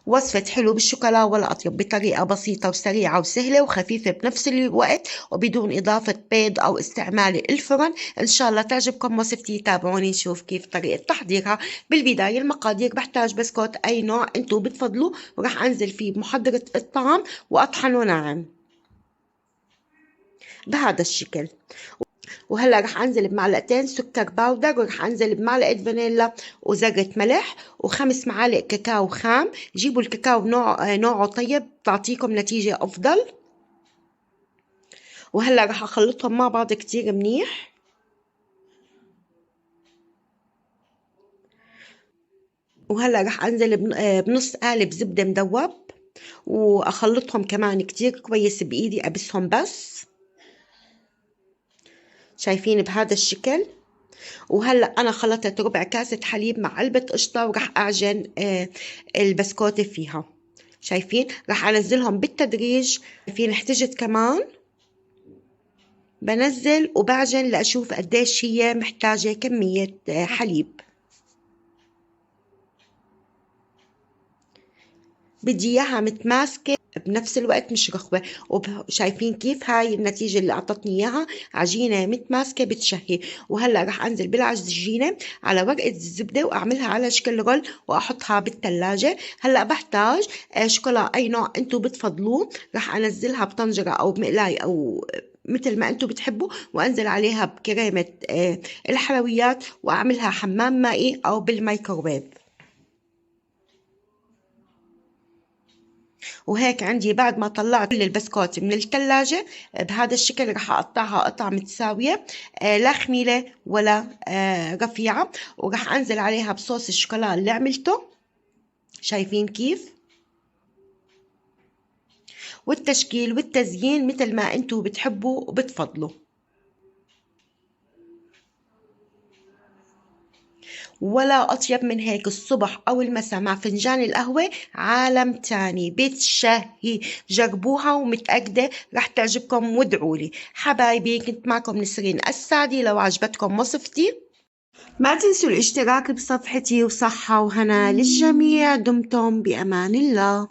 وصفة حلو بالشوكولا ولا أطيب، بطريقة بسيطة وسريعة وسهلة وخفيفة بنفس الوقت، وبدون إضافة بيض أو استعمال الفرن. إن شاء الله تعجبكم وصفتي، تابعوني نشوف كيف طريقة تحضيرها. بالبداية المقادير: بحتاج بسكوت أي نوع أنتوا بتفضلوا، وراح أنزل فيه بمحضرة الطعام وأطحنه ناعم بهذا الشكل. وهلا رح انزل بمعلقتين سكر باودر، ورح انزل بمعلقه فانيلا وذره ملح وخمس معالق كاكاو خام. جيبوا الكاكاو نوعه طيب تعطيكم نتيجه افضل. وهلا رح اخلطهم مع بعض كتير منيح. وهلا رح انزل بنص قالب زبده مذوب، واخلطهم كمان كتير كويس بايدي، ابسهم بس. شايفين بهذا الشكل. وهلا انا خلطت ربع كاسة حليب مع علبة قشطة، وراح اعجن البسكوتة فيها. شايفين؟ راح انزلهم بالتدريج. شايفين احتجت كمان بنزل وبعجن لاشوف قديش هي محتاجة كمية حليب. بدي اياها متماسكة بنفس الوقت مش رخوة. وشايفين كيف هاي النتيجة اللي اعطتني اياها؟ عجينة متماسكة بتشهي. وهلا رح انزل بالعجينة على ورقة الزبدة واعملها على شكل رول واحطها بالثلاجة. هلا بحتاج شوكولا اي نوع انتو بتفضلوه، رح انزلها بطنجرة او بمقلاية او مثل ما انتو بتحبوا، وانزل عليها بكريمة الحلويات واعملها حمام مائي او بالميكروويف. وهيك عندي بعد ما طلعت كل البسكوت من الثلاجة بهذا الشكل رح أقطعها قطع متساوية، لا خميلة ولا رفيعة. ورح أنزل عليها بصوص الشوكولا اللي عملته. شايفين كيف؟ والتشكيل والتزيين مثل ما انتوا بتحبوا وبتفضلوا. ولا أطيب من هيك الصبح أو المساء مع فنجان القهوة، عالم تاني بتشهي. جربوها ومتأكدة رح تعجبكم وادعولي. حبايبي، كنت معكم نسرين السعدي. لو عجبتكم وصفتي ما تنسوا الاشتراك بصفحتي، وصحة وهنا للجميع. دمتم بأمان الله.